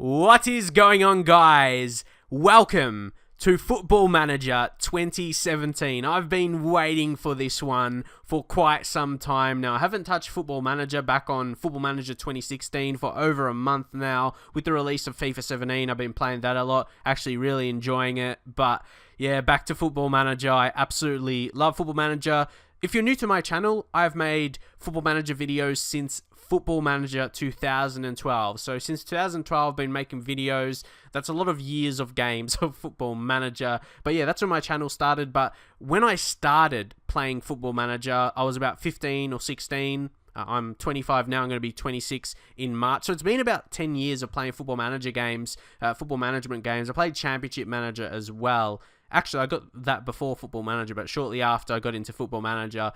What is going on, guys? Welcome to Football Manager 2017. I've been waiting for this one for quite some time now. I haven't touched Football Manager back on Football Manager 2016 for over a month now. With the release of FIFA 17, I've been playing that a lot, actually really enjoying it. But yeah, back to Football Manager. I absolutely love Football Manager. If you're new to my channel, I've made Football Manager videos since Football Manager 2012. So since 2012, I've been making videos. That's a lot of years of games of Football Manager. But yeah, that's when my channel started. But when I started playing Football Manager, I was about 15 or 16. I'm 25 now. I'm going to be 26 in March. So it's been about 10 years of playing Football Manager games, football management games. I played Championship Manager as well. Actually, I got that before Football Manager, but shortly after I got into Football Manager.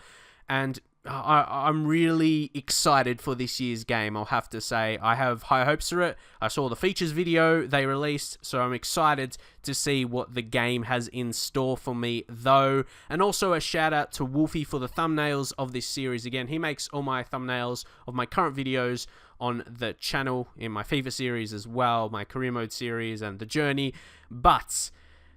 And I'm really excited for this year's game, I'll have to say. I have high hopes for it. I saw the features video they released, so I'm excited to see what the game has in store for me, though. And also a shout out to Wolfie for the thumbnails of this series. Again, he makes all my thumbnails of my current videos on the channel, in my FIFA series as well, my career mode series and the journey. But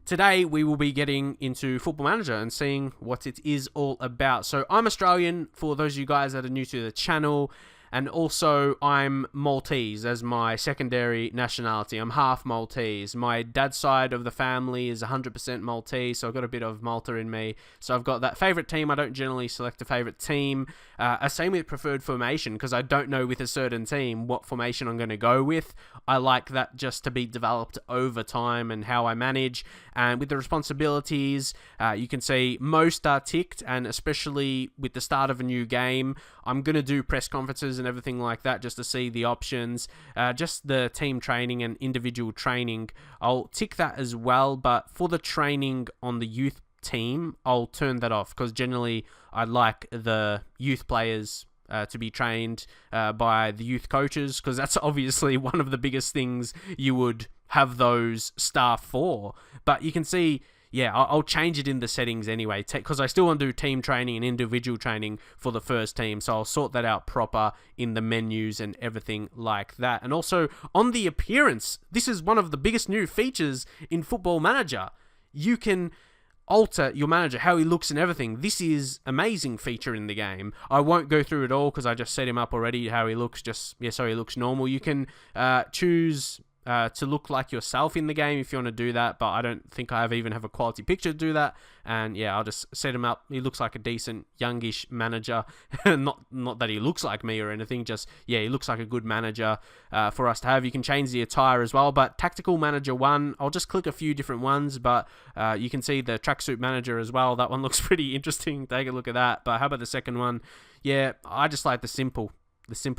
today, we will be getting into Football Manager and seeing what it is all about. So, I'm Australian, for those of you guys that are new to the channel, and also I'm Maltese as my secondary nationality. I'm half Maltese. My dad's side of the family is 100% Maltese, so I've got a bit of Malta in me. So I've got that favourite team. I don't generally select a favourite team. Same with preferred formation, because I don't know with a certain team what formation I'm going to go with. I like that just to be developed over time and how I manage. And with the responsibilities, you can see most are ticked, and especially with the start of a new game, I'm going to do press conferences and everything like that just to see the options. Just the team training and individual training, I'll tick that as well. But for the training on the youth team, I'll turn that off, because generally I like the youth players to be trained by the youth coaches, because that's obviously one of the biggest things you would have those staff for. But you can see, yeah, I'll change it in the settings anyway, because I still want to do team training and individual training for the first team, so I'll sort that out proper in the menus and everything like that. And also, on the appearance, this is one of the biggest new features in Football Manager. You can alter your manager, how he looks and everything. This is amazing feature in the game. I won't go through it all, because I just set him up already, how he looks, so he looks normal. You can choose to look like yourself in the game if you want to do that, but I don't think I even have a quality picture to do that. And yeah, I'll just set him up. He looks like a decent youngish manager. not that he looks like me or anything, just yeah, he looks like a good manager for us to have. You can change the attire as well, but Tactical Manager 1, I'll just click a few different ones, but you can see the Tracksuit Manager as well. That one looks pretty interesting. Take a look at that. But how about the second one? Yeah, I just like the simple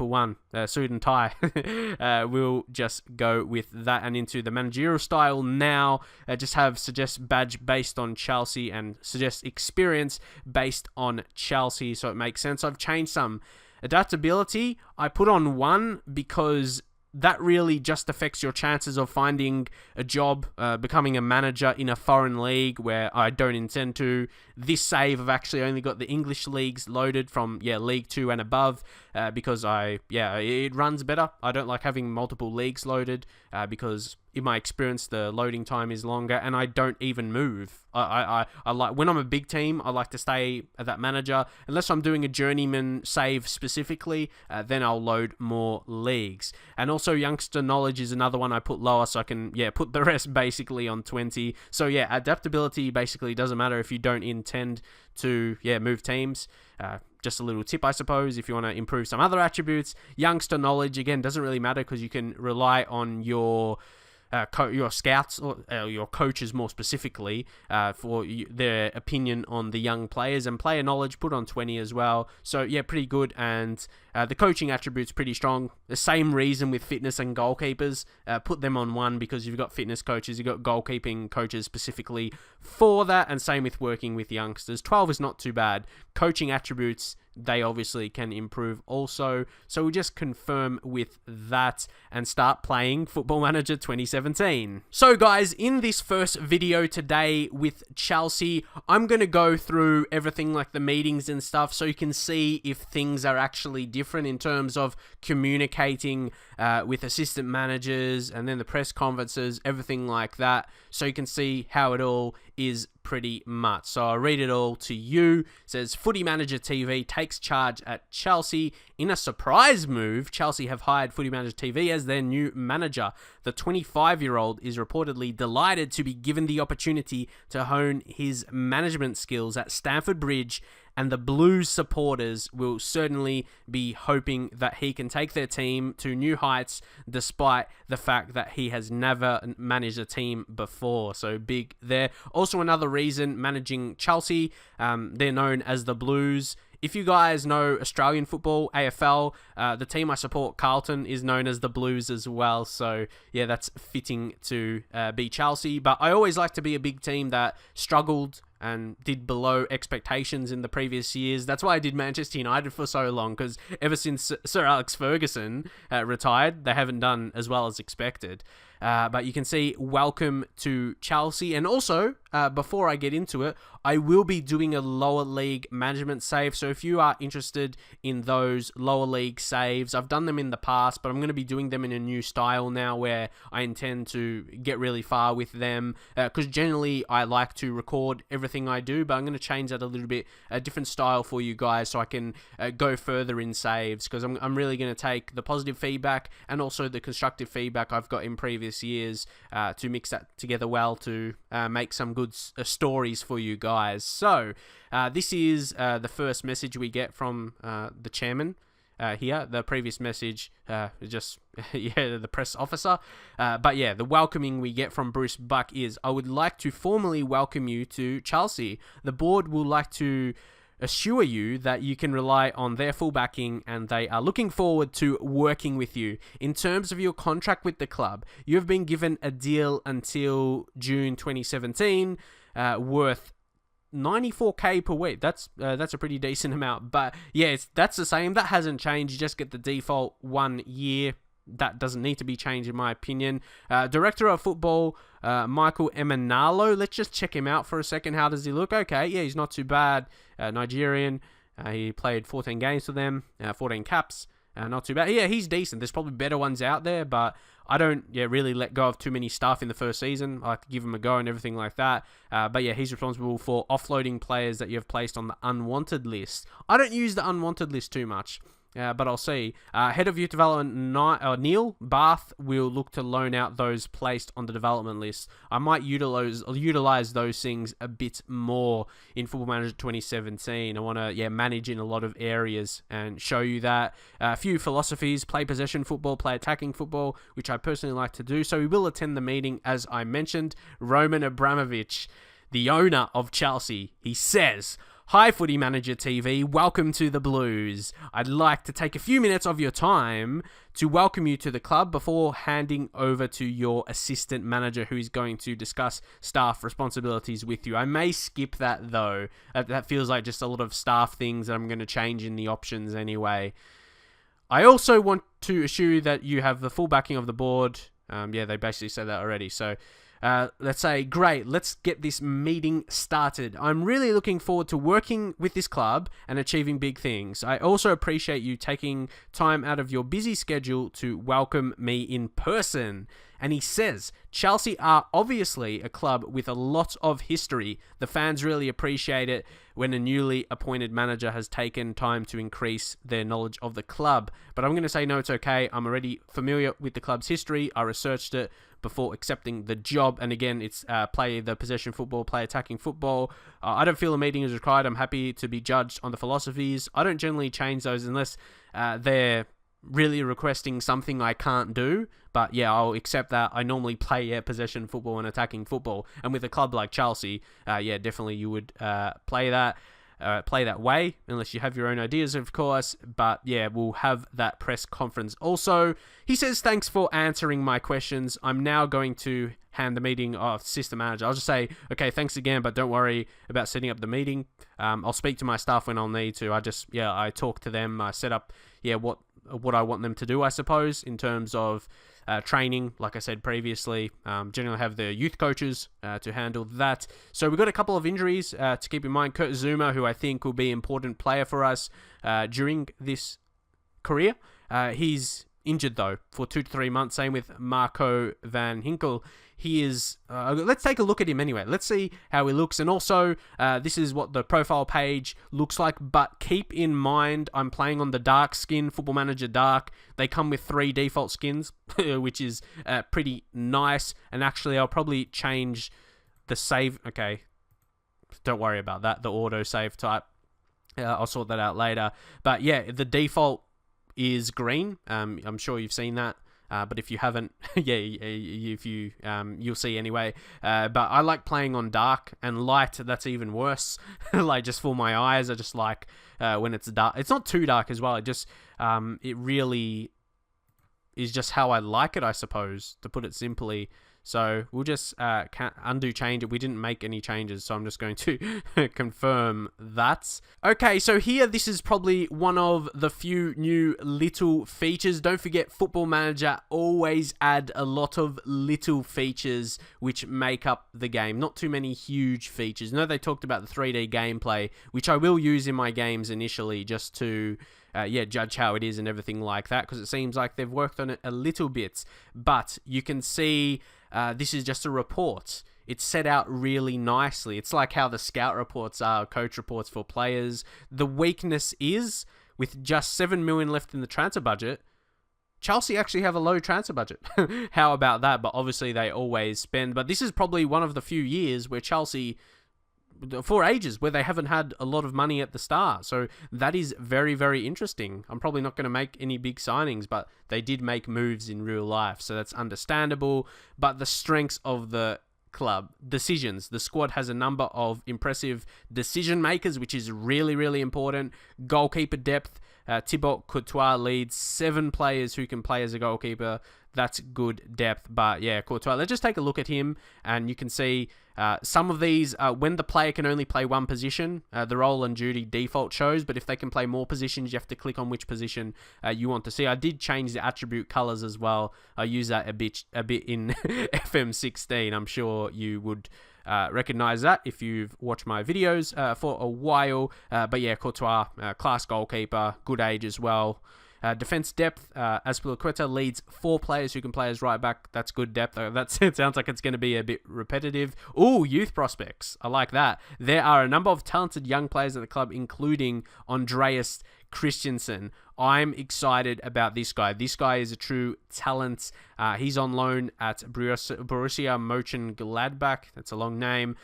one, suit and tie. We'll just go with that. And into the managerial style now, just have suggest badge based on Chelsea and suggest experience based on Chelsea, so it makes sense. I've changed some adaptability. I put on 1 because that really just affects your chances of finding a job, becoming a manager in a foreign league where I don't intend to. This save, I've actually only got the English leagues loaded from, League 2 and above, because it runs better. I don't like having multiple leagues loaded, because in my experience, the loading time is longer, and I don't even move. I like, when I'm a big team, I like to stay at that manager. Unless I'm doing a journeyman save specifically, then I'll load more leagues. And also, youngster knowledge is another one I put lower, so I can, put the rest basically on 20. So yeah, adaptability basically doesn't matter if you don't intend to, move teams. Just a little tip, I suppose, if you want to improve some other attributes. Youngster knowledge, again, doesn't really matter, because you can rely on your scouts or your coaches more specifically for their opinion on the young players. And player knowledge, put on 20 as well. So yeah, pretty good. And the coaching attributes pretty strong. The same reason with fitness and goalkeepers, put them on 1, because you've got fitness coaches, you've got goalkeeping coaches specifically for that, and same with working with youngsters. 12 is not too bad. Coaching attributes they obviously can improve also. So we'll just confirm with that and start playing Football Manager 2017. So guys, in this first video today with Chelsea, I'm going to go through everything like the meetings and stuff so you can see if things are actually different in terms of communicating with assistant managers and then the press conferences, everything like that, so you can see how it all is pretty much. So I'll read it all to you. It says, Footy Manager TV takes charge at Chelsea. In a surprise move, Chelsea have hired Footy Manager TV as their new manager. The 25-year-old is reportedly delighted to be given the opportunity to hone his management skills at Stamford Bridge, and the Blues supporters will certainly be hoping that he can take their team to new heights despite the fact that he has never managed a team before. So big there. Also another reason managing Chelsea, they're known as the Blues. If you guys know Australian football, AFL, the team I support, Carlton, is known as the Blues as well. So yeah, that's fitting to be Chelsea. But I always like to be a big team that struggled and did below expectations in the previous years. That's why I did Manchester United for so long, because ever since Sir Alex Ferguson retired, they haven't done as well as expected. But you can see, welcome to Chelsea. And also, before I get into it, I will be doing a lower league management save. So if you are interested in those lower league saves, I've done them in the past, but I'm going to be doing them in a new style now where I intend to get really far with them. Because generally, I like to record everything I do, but I'm going to change that a little bit, a different style for you guys so I can go further in saves. Because I'm really going to take the positive feedback and also the constructive feedback I've got in previous years to mix that together well to make some good stories for you guys. So this is the first message we get from the chairman here. The previous message just the press officer, but yeah, the welcoming we get from Bruce Buck is, I would like to formally welcome you to Chelsea. The board will like to assure you that you can rely on their full backing and they are looking forward to working with you. In terms of your contract with the club, you have been given a deal until June 2017 worth 94k per week. That's a pretty decent amount, but yeah, that's the same. That hasn't changed. You just get the default 1 year. That doesn't need to be changed in my opinion. Director of Football, Michael Emanalo. Let's just check him out for a second. How does he look? Okay, yeah, he's not too bad. Nigerian. He played 14 games for them, 14 caps. Not too bad. Yeah, he's decent. There's probably better ones out there, but I don't really let go of too many stuff in the first season. I like to give him a go and everything like that. But yeah, he's responsible for offloading players that you've placed on the unwanted list. I don't use the unwanted list too much. But I'll see. Head of Youth Development Neil Bath will look to loan out those placed on the development list. I might utilize those things a bit more in Football Manager 2017. I want to manage in a lot of areas and show you that. A few philosophies: play possession football, play attacking football, which I personally like to do. So we will attend the meeting as I mentioned. Roman Abramovich, the owner of Chelsea, he says, Hi Footy Manager TV, welcome to the Blues. I'd like to take a few minutes of your time to welcome you to the club before handing over to your assistant manager who is going to discuss staff responsibilities with you. I may skip that though. That feels like just a lot of staff things that I'm going to change in the options anyway. I also want to assure you that you have the full backing of the board. They basically said that already. So let's say, great, let's get this meeting started. I'm really looking forward to working with this club and achieving big things. I also appreciate you taking time out of your busy schedule to welcome me in person. And he says, Chelsea are obviously a club with a lot of history. The fans really appreciate it when a newly appointed manager has taken time to increase their knowledge of the club. But I'm going to say, no, it's okay. I'm already familiar with the club's history. I researched it before accepting the job. And again, it's play the possession football, play attacking football. I don't feel a meeting is required. I'm happy to be judged on the philosophies. I don't generally change those unless they're really requesting something I can't do. But yeah, I'll accept that. I normally play possession football and attacking football. And with a club like Chelsea, definitely you would play that. play that way, unless you have your own ideas, of course. But yeah, we'll have that press conference. Also, he says, thanks for answering my questions. I'm now going to hand the meeting off system manager. I'll just say, okay, thanks again, but don't worry about setting up the meeting. I'll speak to my staff when I'll need to. I talk to them. I set up, what I want them to do, I suppose, in terms of training. Like I said previously, generally have the youth coaches to handle that. So we've got a couple of injuries to keep in mind. Kurt Zuma, who I think will be an important player for us during this career. He's injured, though, for 2 to 3 months. Same with Marco van Hinkel. He is... let's take a look at him anyway. Let's see how he looks. And also, this is what the profile page looks like. But keep in mind, I'm playing on the dark skin, Football Manager Dark. They come with 3 default skins, which is pretty nice. And actually, I'll probably change the save... Okay, don't worry about that. The auto save type. I'll sort that out later. But yeah, the default is green. I'm sure you've seen that. But if you haven't, you'll see anyway. But I like playing on dark and light. That's even worse. Like, just for my eyes, I just like when it's dark. It's not too dark as well. It really is just how I like it, I suppose, to put it simply. So we'll just undo change it. We didn't make any changes, so I'm just going to confirm that. Okay, so here, this is probably one of the few new little features. Don't forget, Football Manager always add a lot of little features which make up the game. Not too many huge features. I know they talked about the 3D gameplay, which I will use in my games initially just to... judge how it is and everything like that, because it seems like they've worked on it a little bit. But you can see this is just a report. It's set out really nicely. It's like how the scout reports are, coach reports for players. The weakness is, with just 7 million left in the transfer budget, Chelsea actually have a low transfer budget. How about that? But obviously they always spend. But this is probably one of the few years where Chelsea... for ages, where they haven't had a lot of money at the start. So that is very, very interesting. I'm probably not going to make any big signings, but they did make moves in real life, so that's understandable. But the strengths of the club, decisions. The squad has a number of impressive decision makers, which is really, really important. Goalkeeper depth. Thibaut Courtois leads 7 players who can play as a goalkeeper. That's good depth. But yeah, Courtois, let's just take a look at him, and you can see some of these, when the player can only play one position, the role and duty default shows, but if they can play more positions, you have to click on which position you want to see. I did change the attribute colors as well. I use that a bit in FM16. I'm sure you would recognize that if you've watched my videos for a while. But yeah, Courtois, class goalkeeper, good age as well. Defense depth, Azpilicueta leads 4 players who can play as right back. That's good depth. It sounds like it's going to be a bit repetitive. Ooh, youth prospects. I like that. There are a number of talented young players at the club, including Andreas Christensen. I'm excited about this guy. This guy is a true talent. He's on loan at Borussia Mönchengladbach. That's a long name.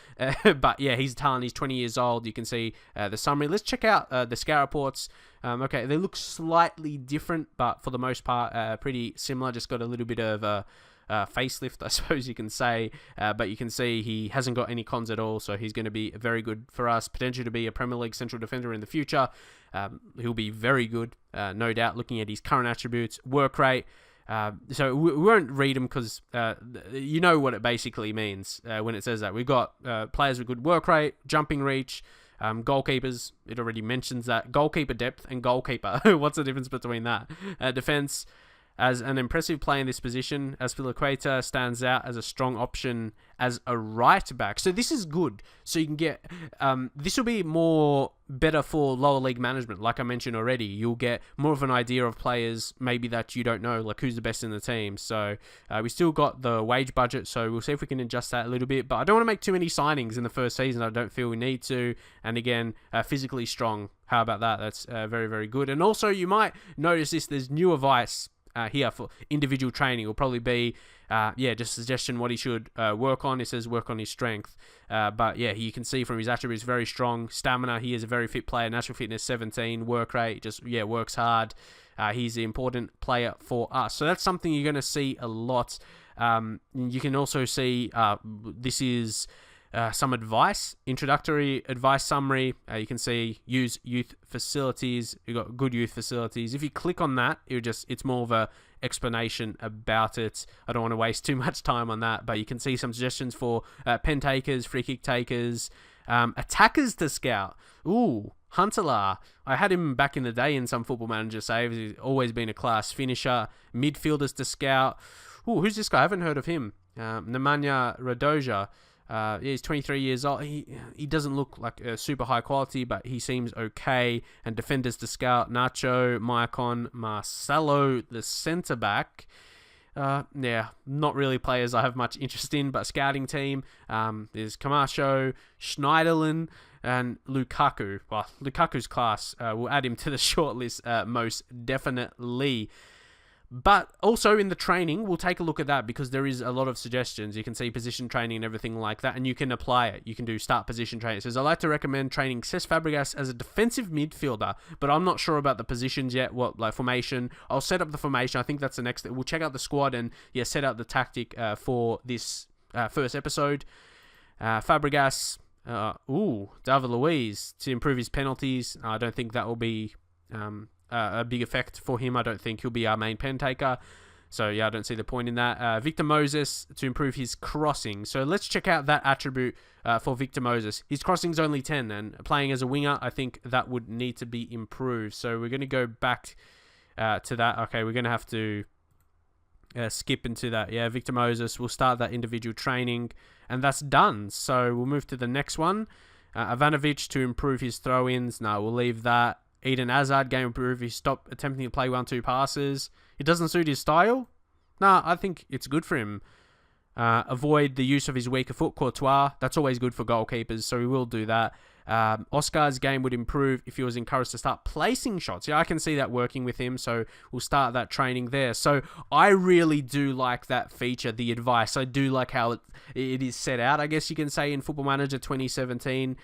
But yeah, he's a talent. He's 20 years old. You can see the summary. Let's check out the scout reports. Okay, they look slightly different, but for the most part, pretty similar. Just got a little bit of a facelift, I suppose you can say. But you can see he hasn't got any cons at all, so he's going to be very good for us. Potential to be a Premier League central defender in the future. He'll be very good, no doubt, looking at his current attributes. Work rate. So we won't read them because you know what it basically means when it says that. We've got players with good work rate, jumping reach, goalkeepers. It already mentions that. Goalkeeper depth and goalkeeper. What's the difference between that? Defense. As an impressive player in this position, Azpilicueta stands out as a strong option as a right back. So this is good. So you can get... this will be better for lower league management. Like I mentioned already, you'll get more of an idea of players maybe that you don't know, like who's the best in the team. So we still got the wage budget, so we'll see if we can adjust that a little bit. But I don't want to make too many signings in the first season. I don't feel we need to. And again, physically strong. How about that? That's very, very good. And also, you might notice this. There's new advice here for individual training. It will probably be, just a suggestion what he should work on. It says work on his strength. But yeah, you can see from his attributes, very strong. Stamina, he is a very fit player. Natural fitness, 17. Work rate, works hard. He's an important player for us. So that's something you're going to see a lot. You can also see, this is, 7 million left in the transfer budget. So some advice, introductory advice summary. You can see use youth facilities. You've got good youth facilities. If you click on that, it's more of a explanation about it. I don't want to waste too much time on that, but you can see some suggestions for pen takers, free kick takers, attackers to scout. Ooh, Huntelaar. I had him back in the day in some Football Manager saves. He's always been a class finisher. Midfielders to scout. Ooh, who's this guy? I haven't heard of him. Nemanja Radoja. He's 23 years old. He doesn't look like super high quality, but he seems okay. And defenders to scout: Nacho, Maicon, Marcelo, the centre back. Not really players I have much interest in, but scouting team. There's Camacho, Schneiderlin, and Lukaku. Well, Lukaku's class. We'll add him to the shortlist most definitely. But also in the training, we'll take a look at that because there is a lot of suggestions. You can see position training and everything like that, and you can apply it. You can do start position training. It says, I like to recommend training Cesc Fabregas as a defensive midfielder, but I'm not sure about the positions yet, formation. I'll set up the formation. I think that's the next thing. We'll check out the squad and, set out the tactic for this first episode. Fabregas, David Luiz to improve his penalties. I don't think that will be... a big effect for him. I don't think he'll be our main pen taker. So, I don't see the point in that. Victor Moses to improve his crossing. So, let's check out that attribute for Victor Moses. His crossing's only 10, and playing as a winger, I think that would need to be improved. So, we're going to go back to that. Okay, we're going to have to skip into that. Yeah, Victor Moses. We'll start that individual training, and that's done. So, we'll move to the next one. Ivanovic to improve his throw-ins. No, we'll leave that. Eden Hazard, game improve. He stopped attempting to play 1-2 passes. It doesn't suit his style. Nah, I think it's good for him. Avoid the use of his weaker foot, Courtois. That's always good for goalkeepers, so he will do that. Oscar's game would improve if he was encouraged to start placing shots. Yeah, I can see that working with him, so we'll start that training there. So I really do like that feature, the advice. I do like how it is set out, I guess you can say, in Football Manager 2017.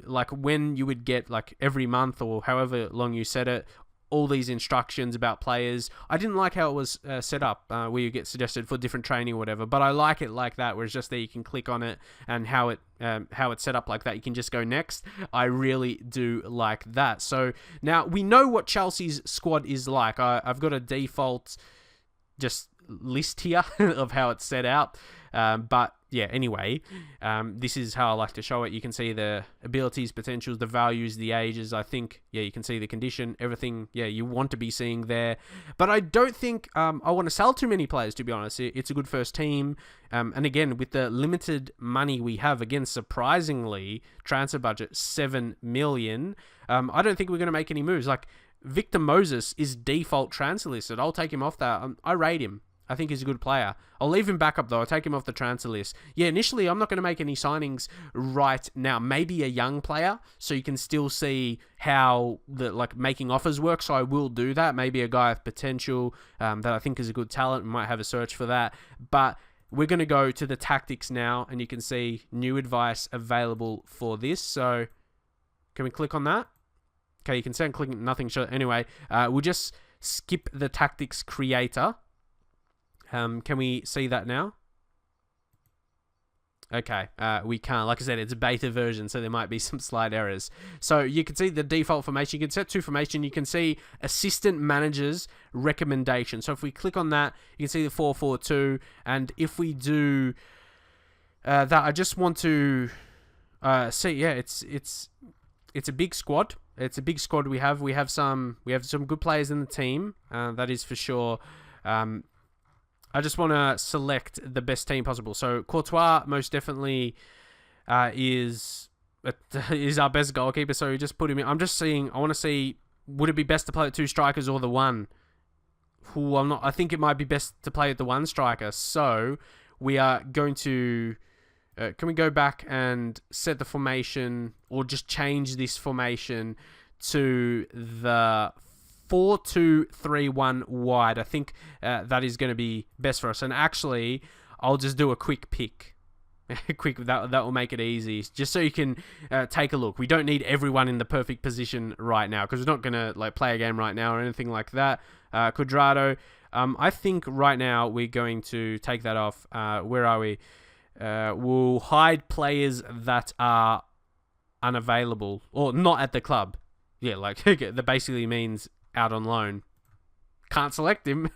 Like when you would get like every month or however long you set it, all these instructions about players. I didn't like how it was set up, where you get suggested for different training or whatever, but I like it like that, where it's just there you can click on it and how it's set up like that. You can just go next. I really do like that. So now we know what Chelsea's squad is like. I've got a default just list here of how it's set out. But yeah, anyway, this is how I like to show it. You can see the abilities, potentials, the values, the ages. I think, you can see the condition, everything, you want to be seeing there. But I don't think I want to sell too many players, to be honest. It's a good first team. And again, with the limited money we have, again, surprisingly, transfer budget, 7 million, I don't think we're going to make any moves. Like, Victor Moses is default transfer listed. I'll take him off that. I rate him. I think he's a good player. I'll leave him back up, though. I'll take him off the transfer list. Yeah, initially, I'm not going to make any signings right now. Maybe a young player, so you can still see how making offers work. So I will do that. Maybe a guy with potential that I think is a good talent. We might have a search for that. But we're going to go to the tactics now, and you can see new advice available for this. So can we click on that? Okay, you can see I'm clicking nothing. Anyway, we'll just skip the tactics creator. Can we see that now? Okay, we can't. Like I said, it's a beta version, so there might be some slight errors. So you can see the default formation. You can set to formation. You can see assistant manager's recommendation. So if we click on that, you can see the 4-4-2. And if we do that, I just want to see. It's a big squad. It's a big squad we have. We have some good players in the team. That is for sure. I just want to select the best team possible. So Courtois most definitely is our best goalkeeper. So you just put him in. I'm just seeing. I want to see, would it be best to play with 2 strikers or the 1? I think it might be best to play with the 1 striker. So we are going to. Can we go back and set the formation, or just change this formation to the 4-2-3-1 wide? I think that is going to be best for us. And actually, I'll just do a quick pick. That will make it easy, just so you can take a look. We don't need everyone in the perfect position right now, because we're not going to play a game right now or anything like that. Cuadrado, I think right now we're going to take that off. Where are we? will hide players that are unavailable or not at the club. Yeah, like that basically means out on loan. Can't select him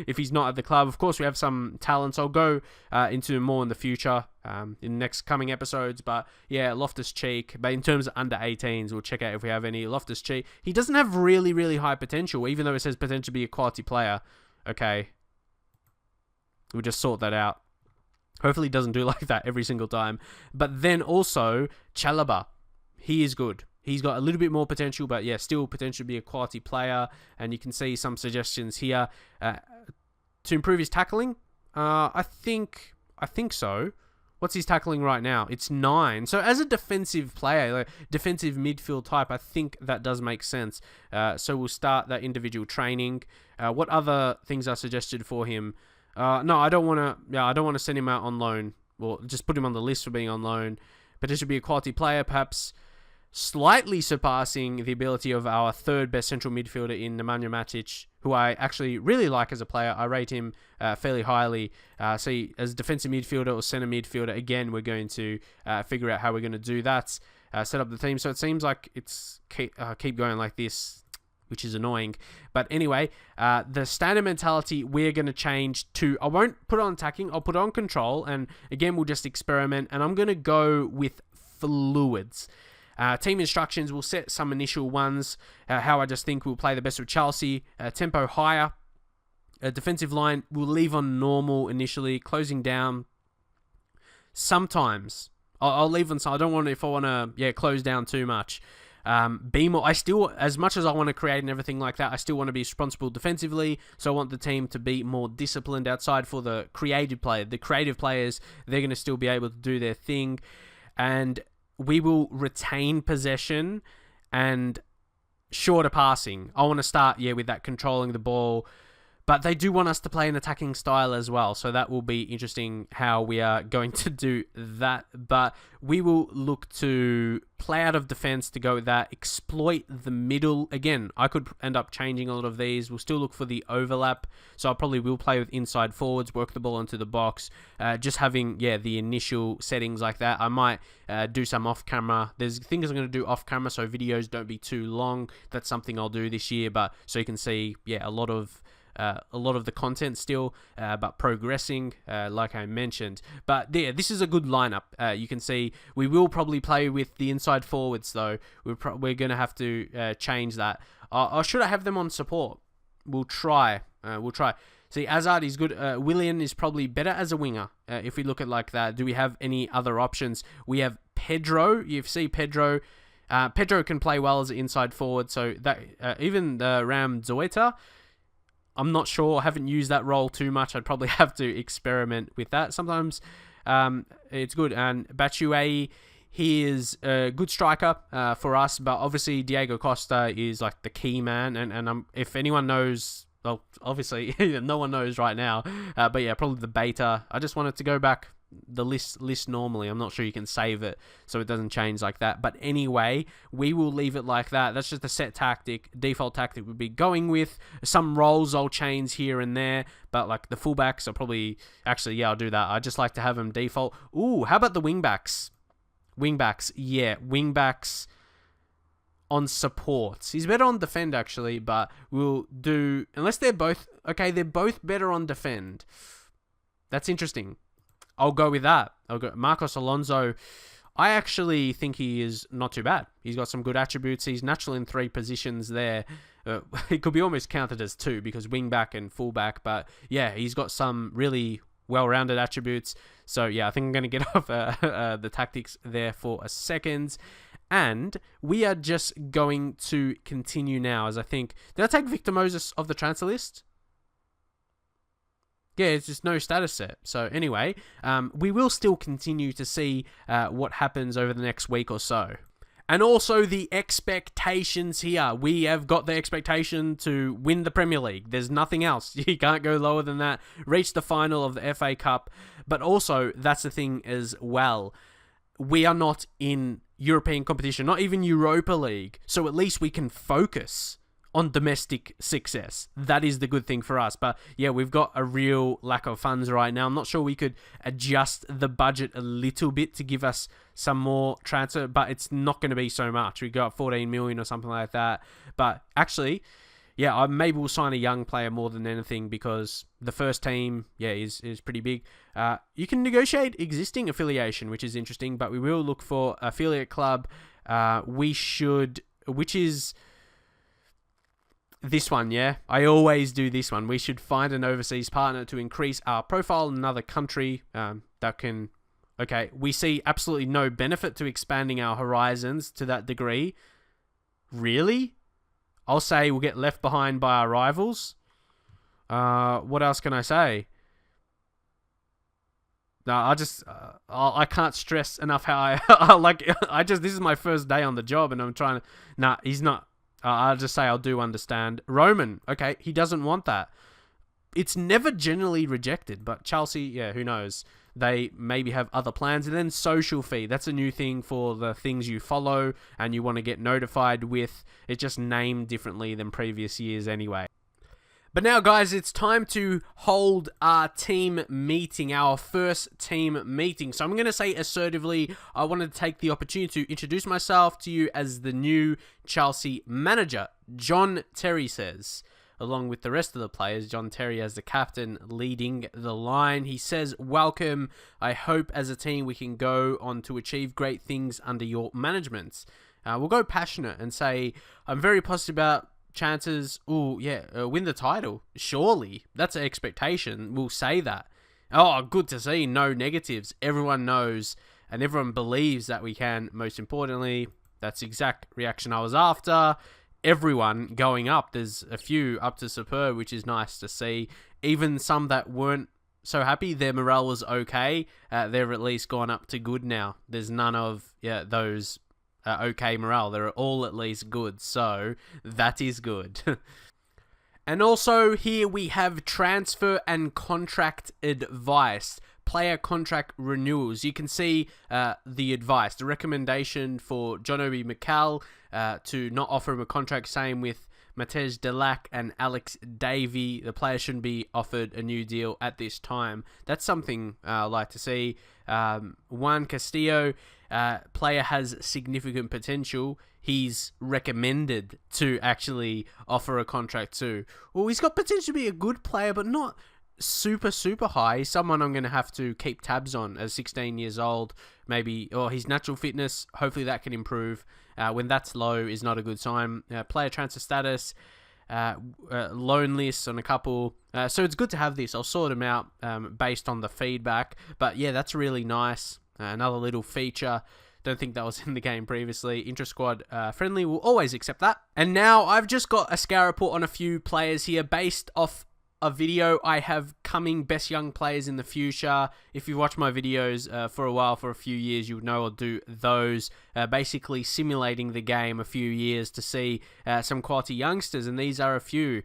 if he's not at the club. Of course, we have some talents. I'll go into more in the future, in the next coming episodes. But yeah, Loftus-Cheek. But in terms of under 18s, we'll check out if we have any. Loftus-Cheek, he doesn't have really, really high potential, even though it says potential to be a quality player. Okay. We'll just sort that out. Hopefully he doesn't do like that every single time. But then also, Chalobah. He is good. He's got a little bit more potential, but yeah, still potential to be a quality player. And you can see some suggestions here to improve his tackling. I think so. What's his tackling right now? It's 9. So as a defensive player, like defensive midfield type, I think that does make sense. So we'll start that individual training. What other things are suggested for him? No, I don't want to. Yeah, I don't want to send him out on loan. Well, just put him on the list for being on loan. Potentially be a quality player, perhaps. Slightly surpassing the ability of our third best central midfielder in Nemanja Matic, who I actually really like as a player. I rate him fairly highly. So as defensive midfielder or centre midfielder, again, we're going to figure out how we're going to do that. Set up the team. So it seems like it's keep going like this, which is annoying. But anyway, the standard mentality we're going to change to, I won't put on attacking, I'll put on control. And again, we'll just experiment. And I'm going to go with fluids. Team instructions, we'll set some initial ones, how I just think we'll play the best with Chelsea. Tempo higher. Defensive line, we'll leave on normal initially. Closing down. Sometimes. I'll leave on, so I don't want, if I want to, close down too much. Be more, I still, as much as I want to create and everything like that, I still want to be responsible defensively. So I want the team to be more disciplined outside for the creative player. The creative players, they're going to still be able to do their thing. And we will retain possession and shorter passing. I want to start, with that controlling the ball. But they do want us to play an attacking style as well. So that will be interesting how we are going to do that. But we will look to play out of defense to go with that. Exploit the middle. Again, I could end up changing a lot of these. We'll still look for the overlap. So I probably will play with inside forwards, work the ball into the box. Just having, the initial settings like that. I might do some off camera. There's things I'm going to do off camera so videos don't be too long. That's something I'll do this year. But so you can see, a lot of the content still, but progressing, like I mentioned. But this is a good lineup. You can see we will probably play with the inside forwards, though. We're going to have to change that. Or should I have them on support? We'll try. See, Hazard is good. Willian is probably better as a winger, if we look at like that. Do we have any other options? We have Pedro. You see Pedro. Pedro can play well as an inside forward. So that even the Ram Zoeta, I'm not sure. I haven't used that role too much. I'd probably have to experiment with that. Sometimes it's good. And Batshuayi, he is a good striker for us. But obviously, Diego Costa is like the key man. And if anyone knows, well, obviously, no one knows right now. But yeah, probably the beta. I just wanted to go back the list normally. I'm not sure you can save it so it doesn't change like that. But anyway, we will leave it like that. That's just a set tactic. Default tactic would be going with some roles I'll change here and there. But like the fullbacks are probably... Actually, I'll do that. I just like to have them default. Ooh, how about the wingbacks? Wingbacks on supports. He's better on defend, actually, but we'll do... Unless they're both... Okay, they're both better on defend. That's interesting. I'll go with that. I'll go Marcos Alonso. I actually think he is not too bad. He's got some good attributes. He's natural in 3 positions there. It could be almost counted as 2 because wingback and fullback. But yeah, he's got some really well-rounded attributes. So yeah, I think I'm going to get off the tactics there for a second. And we are just going to continue now, as I think... Did I take Victor Moses off the transfer list? Yeah, it's just no status set. So anyway, we will still continue to see what happens over the next week or so. And also the expectations here. We have got the expectation to win the Premier League. There's nothing else. You can't go lower than that. Reach the final of the FA Cup. But also, that's the thing as well. We are not in European competition, not even Europa League. So at least we can focus on domestic success. That is the good thing for us. But yeah, we've got a real lack of funds right now. I'm not sure we could adjust the budget a little bit to give us some more transfer, but it's not going to be so much. We got 14 million or something like that. But actually, yeah, maybe we'll sign a young player more than anything, because the first team, is pretty big. You can negotiate existing affiliation, which is interesting, but we will look for affiliate club. Which is this one, yeah? I always do this one. We should find an overseas partner to increase our profile in another country that can... Okay, we see absolutely no benefit to expanding our horizons to that degree. Really? I'll say we'll get left behind by our rivals. What else can I say? No, I can't stress enough how this is my first day on the job and I'm trying to... Nah, he's not. I'll just say I do understand. Roman, okay, he doesn't want that. It's never generally rejected, but Chelsea, yeah, who knows? They maybe have other plans. And then social fee. That's a new thing for the things you follow and you want to get notified with. It's just named differently than previous years anyway. But now, guys, it's time to hold our team meeting, our first team meeting. So I'm going to say assertively, I wanted to take the opportunity to introduce myself to you as the new Chelsea manager. John Terry says, along with the rest of the players, John Terry as the captain leading the line. He says, welcome. I hope as a team we can go on to achieve great things under your management. We'll go passionate and say, I'm very positive about chances, win the title. Surely. That's an expectation. We'll say that. Oh, good to see. No negatives. Everyone knows and everyone believes that we can. Most importantly, that's the exact reaction I was after. Everyone going up. There's a few up to superb, which is nice to see. Even some that weren't so happy, their morale was okay. They've at least gone up to good now. There's none of those okay morale. They're all at least good, so that is good. And also here we have transfer and contract advice, player contract renewals. You can see the advice, the recommendation for John Obi Mikel to not offer him a contract. Same with Matej Delac and Alex Davey. The player shouldn't be offered a new deal at this time. That's something I like to see. Juan Castillo, player has significant potential. He's recommended to actually offer a contract too. Well, he's got potential to be a good player, but not super high. He's someone I'm going to have to keep tabs on as 16 years old. Maybe, or his natural fitness, hopefully that can improve. When that's low is not a good sign. Player transfer status, loan lists on a couple. So it's good to have this. I'll sort them out based on the feedback. But yeah, that's really nice. Another little feature. Don't think that was in the game previously. Intra-squad friendly. We'll always accept that. And now I've just got a scout report on a few players here based off a video I have coming best young players in the future. If you watch my videos for a while, for a few years, you would know I'll do those. Basically simulating the game a few years to see some quality youngsters, and these are a few.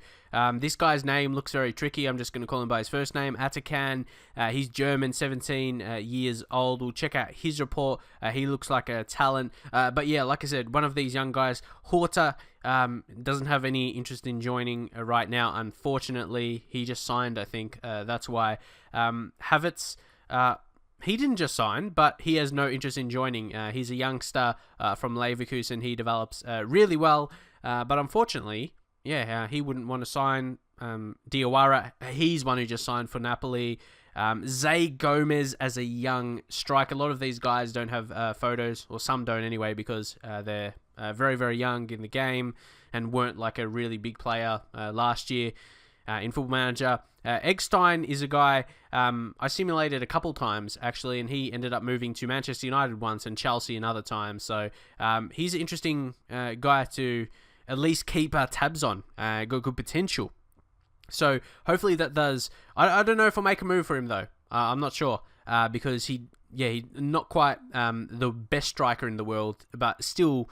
This guy's name looks very tricky. I'm just going to call him by his first name, Atakan. He's German, 17 years old. We'll check out his report. He looks like a talent. But yeah, like I said, one of these young guys, Horta, doesn't have any interest in joining right now, unfortunately. He just signed, I think. That's why. Havertz, he didn't just sign, but he has no interest in joining. He's a youngster from Leverkusen. He develops really well, but unfortunately, he wouldn't want to sign. Diawara, he's one who just signed for Napoli. Zay Gomez as a young striker. A lot of these guys don't have photos, or some don't anyway, because they're very young in the game and weren't like a really big player last year in Football Manager. Eggstein is a guy I simulated a couple times actually, and he ended up moving to Manchester United once and Chelsea another time. So he's an interesting guy to at least keep tabs on. Got good potential. So hopefully that does. I don't know if I'll make a move for him though. I'm not sure because he's not quite the best striker in the world, but still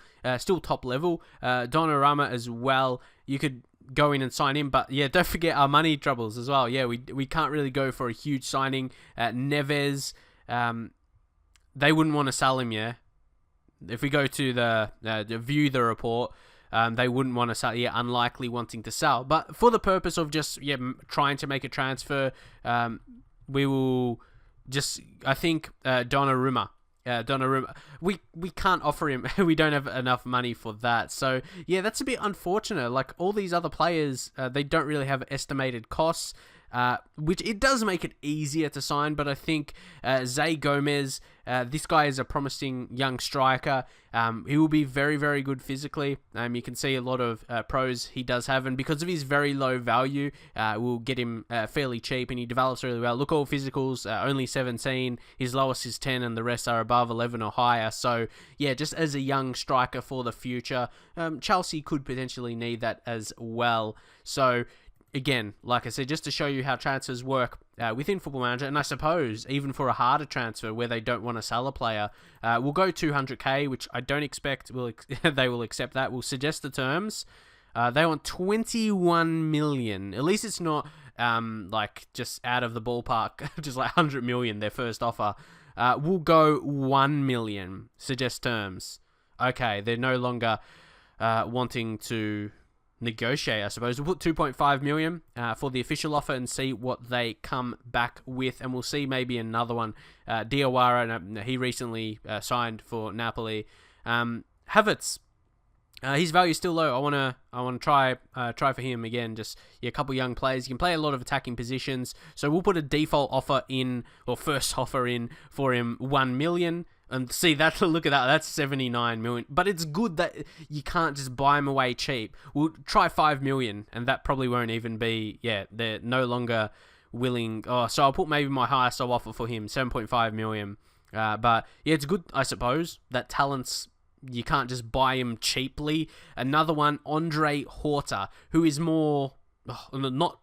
top level. Donnarumma as well. You could go in and sign him, but yeah, don't forget our money troubles as well. Yeah, we can't really go for a huge signing. Neves, they wouldn't want to sell him. Yeah, if we go to the view the report. they wouldn't want to sell. Yeah, unlikely wanting to sell. But for the purpose of just trying to make a transfer, we will just, I think, Donnarumma. We can't offer him. We don't have enough money for that. So yeah, that's a bit unfortunate. Like all these other players, they don't really have estimated costs, which it does make it easier to sign. But I think Zé Gomez, this guy is a promising young striker. He will be very, very good physically. You can see a lot of pros he does have, and because of his very low value, we'll get him fairly cheap, and he develops really well. Look, all physicals, only 17. His lowest is 10, and the rest are above 11 or higher. So yeah, just as a young striker for the future, Chelsea could potentially need that as well. So again, like I said, just to show you how transfers work within Football Manager, and I suppose even for a harder transfer where they don't want to sell a player, we'll go 200k, which I don't expect they will accept that. We'll suggest the terms. They want 21 million. At least it's not like just out of the ballpark, just like 100 million, their first offer. We'll go 1 million. Suggest terms. Okay, they're no longer wanting to negotiate, I suppose. We'll put 2.5 million for the official offer and see what they come back with, and we'll see maybe another one. Diawara, he recently signed for Napoli. Havertz, his value is still low. I want to try for him again. Just a couple young players. You can play a lot of attacking positions, so we'll put a default offer in, or first offer in for him, 1 million. And see, look at that, that's 79 million. But it's good that you can't just buy them away cheap. We'll try 5 million, and that probably won't even be, they're no longer willing. So I'll put maybe my highest offer for him, 7.5 million. But yeah, it's good, I suppose, that talents, you can't just buy him cheaply. Another one, Andre Horta, who is not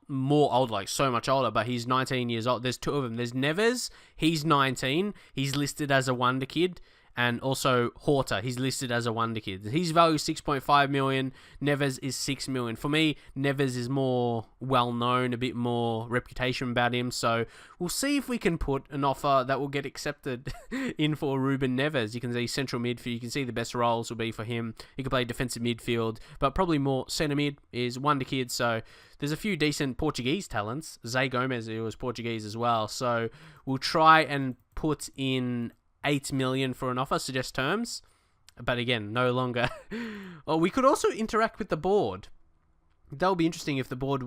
more old, like so much older, but he's 19 years old. There's two of them. There's Neves, he's 19. He's listed as a wonder kid. And also Horta, he's listed as a wonder kid. His value is 6.5 million. Neves is 6 million. For me, Neves is more well-known, a bit more reputation about him. So we'll see if we can put an offer that will get accepted in for Ruben Neves. You can see central midfield. You can see the best roles will be for him. He can play defensive midfield, but probably more centre mid is wonder kid. So there's a few decent Portuguese talents. Zé Gomez, who was Portuguese as well. So we'll try and put in 8 million for an offer, suggest terms. But again, no longer. Well, we could also interact with the board. That would be interesting if the board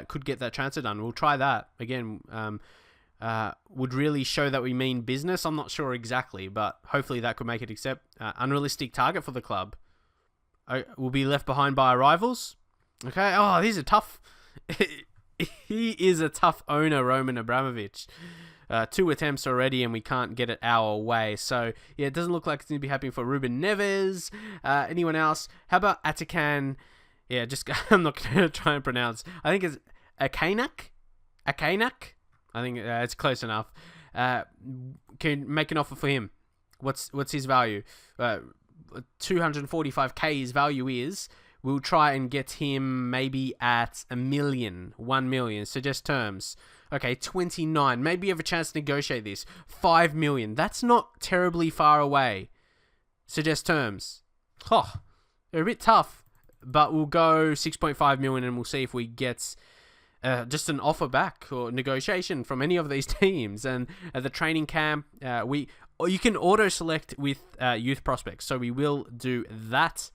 could get that transfer done. We'll try that. Again, would really show that we mean business. I'm not sure exactly, but hopefully that could make it accept. Unrealistic target for the club. Will be left behind by our rivals. Okay. Oh, these are tough. He is a tough owner, Roman Abramovich. 2 attempts already, and we can't get it our way. So, yeah, it doesn't look like it's going to be happening for Ruben Neves. Anyone else? How about Atakan? Yeah, I'm not going to try and pronounce. I think it's Akanak? I think it's close enough. Can make an offer for him. What's his value? 245k his value is. We'll try and get him maybe at 1 million. Suggest terms. Okay, 29. Maybe you have a chance to negotiate this. 5 million. That's not terribly far away. Suggest terms. They're a bit tough. But we'll go 6.5 million and we'll see if we get just an offer back or negotiation from any of these teams. And at the training camp, you can auto-select with youth prospects. So we will do that.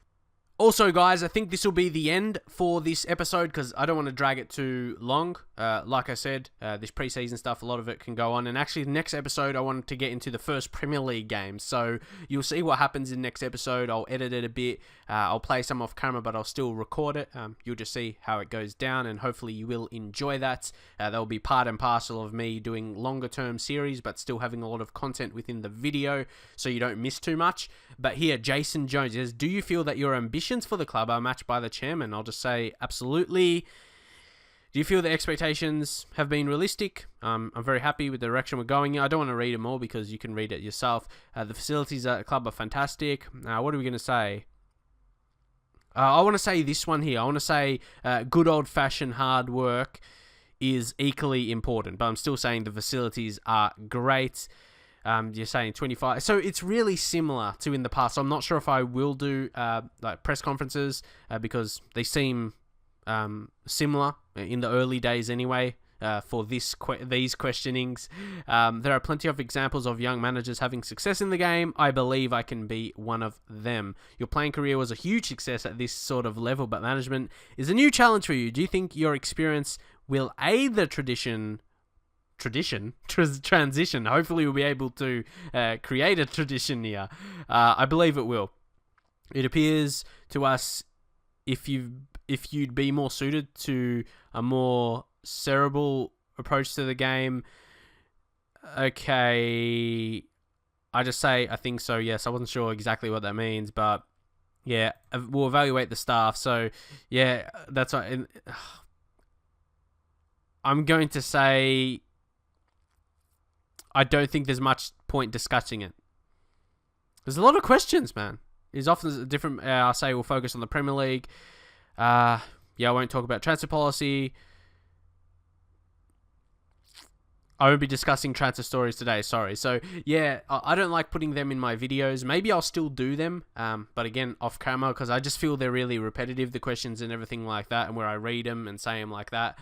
Also, guys, I think this will be the end for this episode because I don't want to drag it too long. Like I said, this preseason stuff, a lot of it can go on. And actually, the next episode, I wanted to get into the first Premier League game. So you'll see what happens in the next episode. I'll edit it a bit. I'll play some off camera, but I'll still record it. You'll just see how it goes down, and hopefully you will enjoy that. That will be part and parcel of me doing longer term series, but still having a lot of content within the video so you don't miss too much. But here, Jason Jones says, do you feel that your ambitions for the club are matched by the chairman? I'll just say, absolutely. Do you feel the expectations have been realistic? I'm very happy with the direction we're going in. I don't want to read them all because you can read it yourself. The facilities at the club are fantastic. What are we going to say? I want to say this one here. I want to say good old-fashioned hard work is equally important, but I'm still saying the facilities are great. You're saying 25. So it's really similar to in the past. So I'm not sure if I will do like press conferences because they seem similar in the early days anyway. For these questionings, there are plenty of examples of young managers having success in the game. I believe I can be one of them. Your playing career was a huge success at this sort of level, but management is a new challenge for you. Do you think your experience will aid the transition? Hopefully we'll be able to create a tradition here. I believe it will. It appears to us if you'd be more suited to a more cerebral approach to the game. Okay, I just say I think so. Yes, I wasn't sure exactly what that means, but yeah, we'll evaluate the staff. So yeah, that's right. I'm going to say I don't think there's much point discussing it. There's a lot of questions, man. There's often different. I'll say we'll focus on the Premier League. Yeah, I won't talk about transfer policy. I won't be discussing transfer stories today, sorry. So, yeah, I don't like putting them in my videos. Maybe I'll still do them, but again, off camera, because I just feel they're really repetitive, the questions and everything like that, and where I read them and say them like that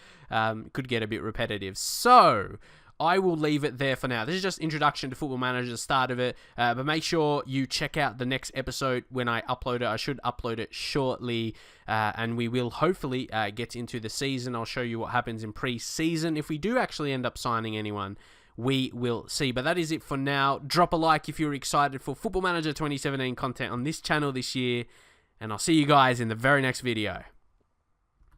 could get a bit repetitive. So, I will leave it there for now. This is just introduction to Football Manager, the start of it, but make sure you check out the next episode when I upload it. I should upload it shortly, and we will hopefully get into the season. I'll show you what happens in pre-season. If we do actually end up signing anyone, we will see. But that is it for now. Drop a like if you're excited for Football Manager 2017 content on this channel this year, and I'll see you guys in the very next video.